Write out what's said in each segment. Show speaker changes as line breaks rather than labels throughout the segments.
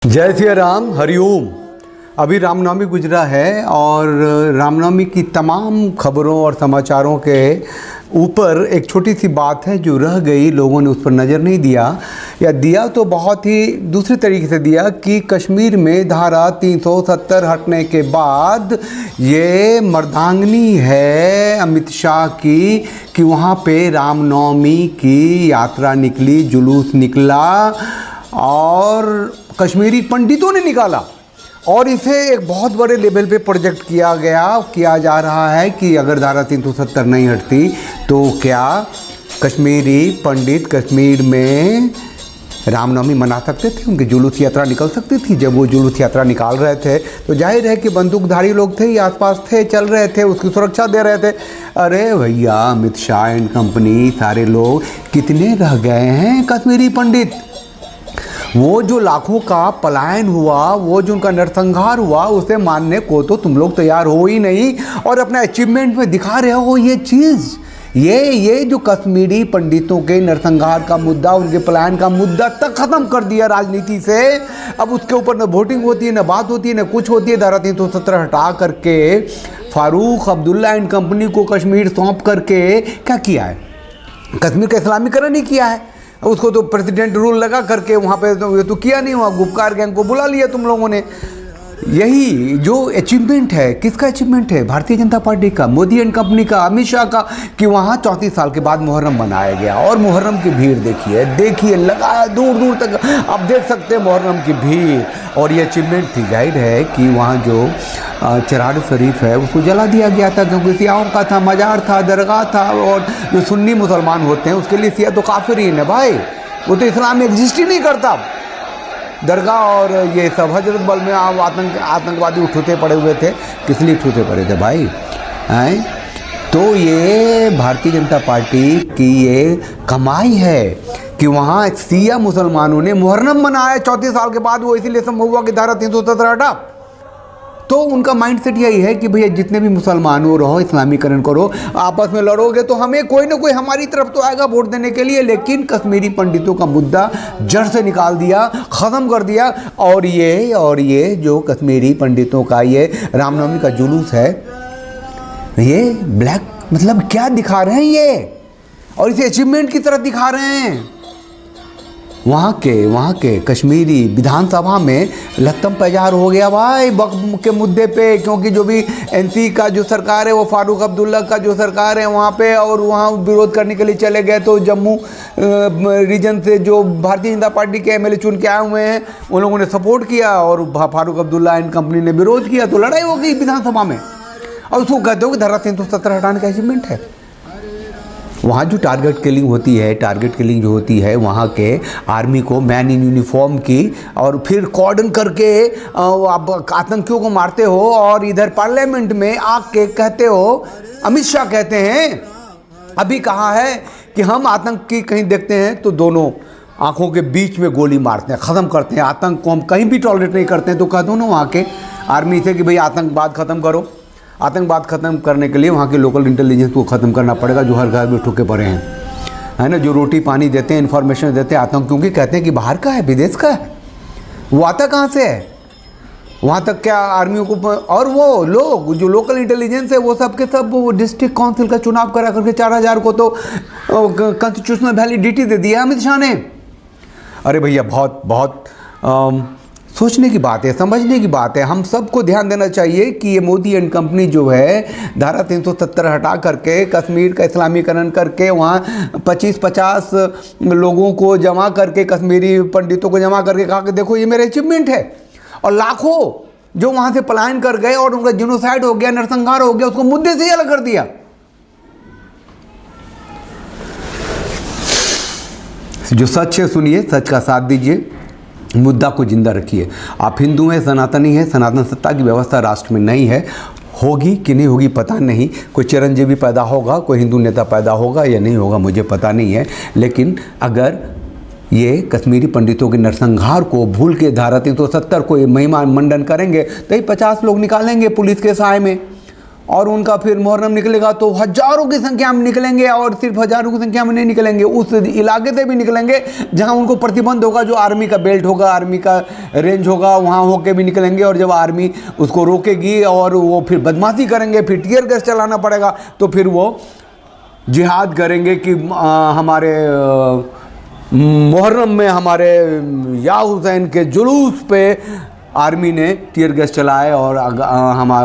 जय सिया राम, हरिओम। अभी रामनवमी गुजरा है और रामनवमी की तमाम खबरों और समाचारों के ऊपर एक छोटी सी बात है जो रह गई, लोगों ने उस पर नज़र नहीं दिया, या दिया तो बहुत ही दूसरे तरीके से दिया कि कश्मीर में धारा 370 हटने के बाद ये मर्दांगनी है अमित शाह की कि वहाँ पे रामनवमी की यात्रा निकली, जुलूस निकला और कश्मीरी पंडितों ने निकाला और इसे एक बहुत बड़े लेवल पे प्रोजेक्ट किया जा रहा है कि अगर धारा 370 नहीं हटती तो क्या कश्मीरी पंडित कश्मीर में रामनवमी मना सकते थे, उनकी जुलूस यात्रा निकल सकती थी। जब वो जुलूस यात्रा निकाल रहे थे तो जाहिर है कि बंदूकधारी लोग थे, आसपास थे, चल रहे थे, उसकी सुरक्षा दे रहे थे। अरे भैया, अमित शाह एंड कंपनी सारे लोग कितने रह गए हैं कश्मीरी पंडित। वो जो लाखों का पलायन हुआ, वो जो उनका नरसंहार हुआ, उसे मानने को तो तुम लोग तैयार हो ही नहीं और अपना अचीवमेंट में दिखा रहे हो ये चीज़। ये जो कश्मीरी पंडितों के नरसंहार का मुद्दा, उनके पलायन का मुद्दा तक ख़त्म कर दिया राजनीति से। अब उसके ऊपर न वोटिंग होती है, न बात होती है, न कुछ होती है। धारा 370 हटा करके फारूक अब्दुल्ला एंड कंपनी को कश्मीर सौंप करके क्या किया है? कश्मीर का इस्लामीकरण ही किया है। उसको तो प्रेसिडेंट रूल लगा करके वहाँ पे तो ये तो किया नहीं, वहाँ गुपकार गैंग को बुला लिया तुम लोगों ने। यही जो अचीवमेंट है, किसका अचीवमेंट है? भारतीय जनता पार्टी का, मोदी एंड कंपनी का, अमित शाह का, कि वहाँ 34 साल के बाद मुहर्रम मनाया गया। और मुहर्रम की भीड़ देखिए लगा दूर दूर तक आप देख सकते हैं मुहर्रम की भीड़। और ये अचीवमेंट थी, जाहिर है कि वहाँ जो चराग शरीफ है उसको जला दिया गया था, क्योंकि सियाओं का था, मज़ार था, दरगाह था। और जो सुन्नी मुसलमान होते हैं उसके लिए सिया तो काफिरीन है भाई, वो तो इस्लाम में एग्जिस्ट ही नहीं करता। दरगाह और ये सब हजरत बल में आतंकवादी उठते पड़े हुए थे। किस लिए उठते पड़े थे भाई? हैं? तो ये भारतीय जनता पार्टी की ये कमाई है कि वहाँ सिया मुसलमानों ने मुहर्रम मनाया 34 साल के बाद। वो इसीलिए संभव हुआ कि धारा 370 हटा। तो उनका माइंडसेट यही है कि भैया जितने भी मुसलमान हो रहो, इस्लामीकरण करो, आपस में लड़ोगे तो हमें कोई ना कोई हमारी तरफ तो आएगा वोट देने के लिए। लेकिन कश्मीरी पंडितों का मुद्दा जड़ से निकाल दिया, ख़त्म कर दिया। और ये जो कश्मीरी पंडितों का ये रामनवमी का जुलूस है, ये ब्लैक मतलब क्या दिखा रहे हैं ये, और इसे अचीवमेंट की तरह दिखा रहे हैं। वहाँ के कश्मीरी विधानसभा में लत्तम पैजार हो गया भाई वक्फ के मुद्दे पे, क्योंकि जो भी एनसी का जो सरकार है, वो फारूक अब्दुल्ला का जो सरकार है वहाँ पे, और वहाँ विरोध करने के लिए चले गए। तो जम्मू रीजन से जो भारतीय जनता पार्टी के एमएलए चुन के आए हुए हैं, उन लोगों ने सपोर्ट किया और फारूक अब्दुल्ला एंड कंपनी ने विरोध किया, तो लड़ाई हो गई विधानसभा में। और उसको कहते हो कि धारा 370 हटाने का अचीवमेंट है। वहाँ जो टारगेट किलिंग जो होती है वहाँ के आर्मी को मैन इन यूनिफॉर्म की, और फिर कॉर्डन करके आप आतंकियों को मारते हो, और इधर पार्लियामेंट में आके कहते हो, अमित शाह कहते हैं, अभी कहा है कि हम आतंकी कहीं देखते हैं तो दोनों आंखों के बीच में गोली मारते हैं, ख़त्म करते हैं। आतंक को हम कहीं भी टॉलरेट नहीं करते हैं। तो कह दो ना वहाँ के आर्मी से कि भाई आतंकवाद ख़त्म करो। आतंकवाद ख़त्म करने के लिए वहाँ के लोकल इंटेलिजेंस को ख़त्म करना पड़ेगा, जो हर घर में ठुके पड़े हैं, है ना, जो रोटी पानी देते हैं, इन्फॉर्मेशन देते हैं आतंकियों की, कहते हैं कि बाहर का है, विदेश का है, वो आता कहाँ से है? वहाँ तक क्या आर्मियों को? और वो लोग जो लोकल इंटेलिजेंस है वो सब के सब वो डिस्ट्रिक्ट काउंसिल का चुनाव करा करके 4000 को तो कॉन्स्टिट्यूशनल वैलिडिटी दे दिया अमित शाह ने। अरे भैया, बहुत सोचने की बात है, समझने की बात है। हम सबको ध्यान देना चाहिए कि ये मोदी एंड कंपनी जो है धारा 370 हटा करके कश्मीर का इस्लामीकरण करके वहाँ 25-50 लोगों को जमा करके, कश्मीरी पंडितों को जमा करके कहा कि देखो ये मेरा अचीवमेंट है। और लाखों जो वहाँ से पलायन कर गए और उनका जिनोसाइड हो गया, नरसंहार हो गया, उसको मुद्दे से ही अलग कर दिया। जो सच है सुनिए, सच का साथ दीजिए, मुद्दा को जिंदा रखिए। आप हिंदू हैं, सनातनी हैं, सनातन सत्ता की व्यवस्था राष्ट्र में नहीं है, होगी कि नहीं होगी पता नहीं। कोई चिरंजीवी पैदा होगा, कोई हिंदू नेता पैदा होगा या नहीं होगा, मुझे पता नहीं है। लेकिन अगर ये कश्मीरी पंडितों के नरसंहार को भूल के धारा 370 को महिमा मंडन करेंगे तो ही 50 लोग निकालेंगे पुलिस के साय में, और उनका फिर मुहर्रम निकलेगा तो हज़ारों की संख्या में निकलेंगे, और सिर्फ हज़ारों की संख्या में नहीं निकलेंगे, उस इलाके से भी निकलेंगे जहां उनको प्रतिबंध होगा, जो आर्मी का बेल्ट होगा, आर्मी का रेंज होगा, वहां होके भी निकलेंगे। और जब आर्मी उसको रोकेगी और वो फिर बदमाशी करेंगे, फिर टीयर गैस चलाना पड़ेगा, तो फिर वो जिहाद करेंगे कि हमारे मुहर्रम में हमारे या हुसैन के जुलूस पे आर्मी ने टीयर गैस चलाए और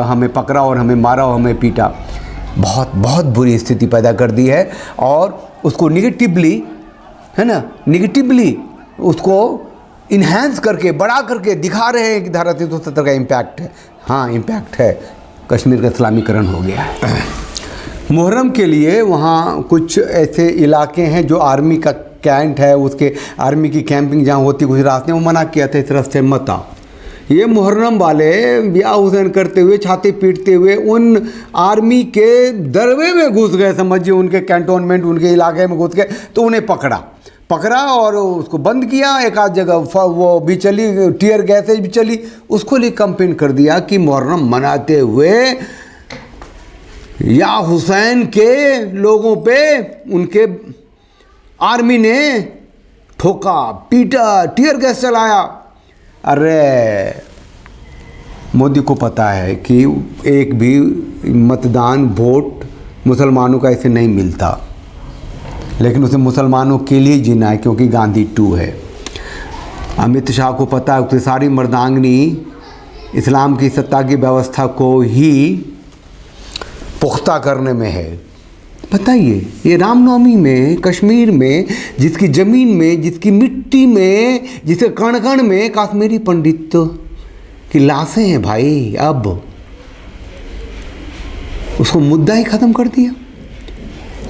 हमें पकड़ा और हमें मारा और हमें पीटा। बहुत बहुत बुरी स्थिति पैदा कर दी है, और उसको निगेटिवली, है ना, निगेटिवली उसको इन्हेंस करके, बड़ा करके दिखा रहे हैं कि धारा 370 का इम्पैक्ट है। हाँ, इम्पैक्ट है, कश्मीर का इस्लामीकरण हो गया है। मुहर्रम के लिए वहाँ कुछ ऐसे इलाके हैं जो आर्मी का कैंट है, उसके आर्मी की कैंपिंग जहाँ होती, गुजरात ने वो मना किया था, इस तरफ से मत आओ। ये मुहर्रम वाले या हुसैन करते हुए, छाती पीटते हुए उन आर्मी के दरवे में घुस गए, समझिए, उनके कैंटोनमेंट, उनके इलाके में घुस गए, तो उन्हें पकड़ा और उसको बंद किया। एक आध जगह वो भी चली, टीयर गैसेज भी चली, उसको लिए कंपेन कर दिया कि मुहर्रम मनाते हुए या हुसैन के लोगों पे उनके आर्मी ने ठोका, पीटा, टीयर गैस चलाया। अरे मोदी को पता है कि एक भी मतदान, वोट मुसलमानों का ऐसे नहीं मिलता, लेकिन उसे मुसलमानों के लिए जीना है, क्योंकि गांधी 2 है। अमित शाह को पता है उसकी सारी मर्दांगनी इस्लाम की सत्ता की व्यवस्था को ही पुख्ता करने में है। बताइए, ये रामनवमी में कश्मीर में, जिसकी ज़मीन में, जिसकी मिट्टी में, जिसके कण कण में कश्मीरी पंडित की लाशें हैं भाई, अब उसको मुद्दा ही ख़त्म कर दिया।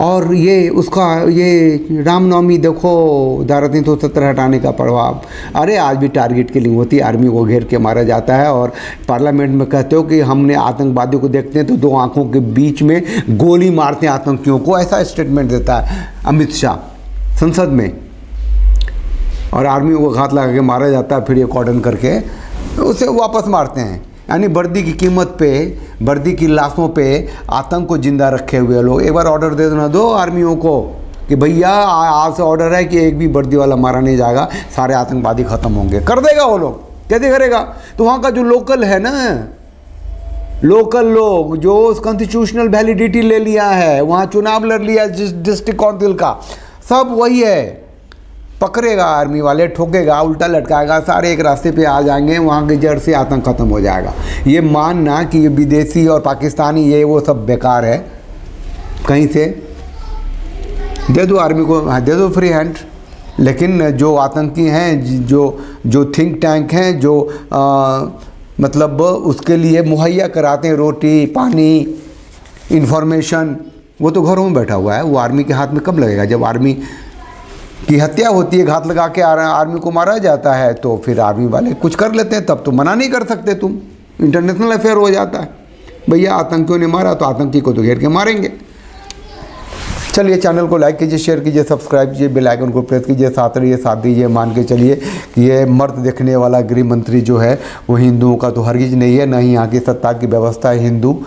और ये उसका, ये रामनवमी देखो, धारा 370 हटाने का प्रभाव। अरे आज भी टारगेट किलिंग होती है, आर्मी को घेर के मारा जाता है, और पार्लियामेंट में कहते हो कि हमने आतंकवादियों को देखते हैं तो 2 आंखों के बीच में गोली मारते हैं आतंकियों को, ऐसा स्टेटमेंट देता है अमित शाह संसद में, और आर्मी को घात लगा के मारा जाता है, फिर ये कॉर्डन करके उसे वापस मारते हैं। यानी वर्दी की कीमत पे, वर्दी की लाशों पे आतंक को जिंदा रखे हुए लोग। एक बार ऑर्डर दे देना दो आर्मियों को कि भैया आज से ऑर्डर है कि एक भी वर्दी वाला मारा नहीं जाएगा, सारे आतंकवादी ख़त्म होंगे। कर देगा वो लोग, कैसे करेगा? तो वहाँ का जो लोकल है ना, लोकल लोग जो कॉन्स्टिट्यूशनल वैलिडिटी ले लिया है, वहाँ चुनाव लड़ लिया डिस्ट्रिक्ट काउंसिल का, सब वही है। पकड़ेगा आर्मी वाले, ठोकेगा, उल्टा लटकाएगा, सारे एक रास्ते पे आ जाएंगे, वहाँ की जड़ से आतंक ख़त्म हो जाएगा। ये मानना कि ये विदेशी और पाकिस्तानी ये वो सब बेकार है, कहीं से दे दो आर्मी को, दे दो फ्री हैंड। लेकिन जो आतंकी हैं, जो थिंक टैंक हैं, जो मतलब उसके लिए मुहैया कराते हैं रोटी, पानी, इन्फॉर्मेशन, वो तो घरों में बैठा हुआ है। वो आर्मी के हाथ में कब लगेगा? जब आर्मी की हत्या होती है, घात लगा के आर्मी को मारा जाता है, तो फिर आर्मी वाले कुछ कर लेते हैं, तब तो मना नहीं कर सकते तुम, इंटरनेशनल अफेयर हो जाता है। भैया आतंकियों ने मारा तो आतंकी को तो घेर के मारेंगे। चलिए, चैनल को लाइक कीजिए, शेयर कीजिए, सब्सक्राइब कीजिए, बेल आइकन को प्रेस कीजिए, साथ रहिए, साथ दीजिए। मान के चलिए कि ये मर्द देखने वाला गृह मंत्री जो है वो हिंदुओं का तो हरगिज़ नहीं है, ना ही यहाँ की सत्ता की व्यवस्था हिंदू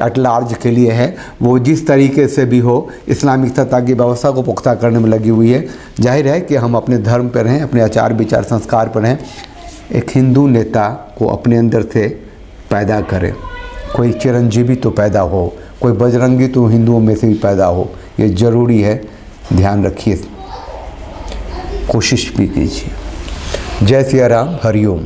एट लार्ज के लिए है। वो जिस तरीके से भी हो इस्लामिक सत्ता की व्यवस्था को पुख्ता करने में लगी हुई है। जाहिर है कि हम अपने धर्म पर रहें, अपने आचार विचार संस्कार पर रहें। एक हिंदू नेता को अपने अंदर से पैदा करें, कोई चिरंजीवी तो पैदा हो, कोई बजरंगी तो हिंदुओं में से भी पैदा हो, ये ज़रूरी है। ध्यान रखिए, कोशिश भी कीजिए। जय सिया राम, हरिओम।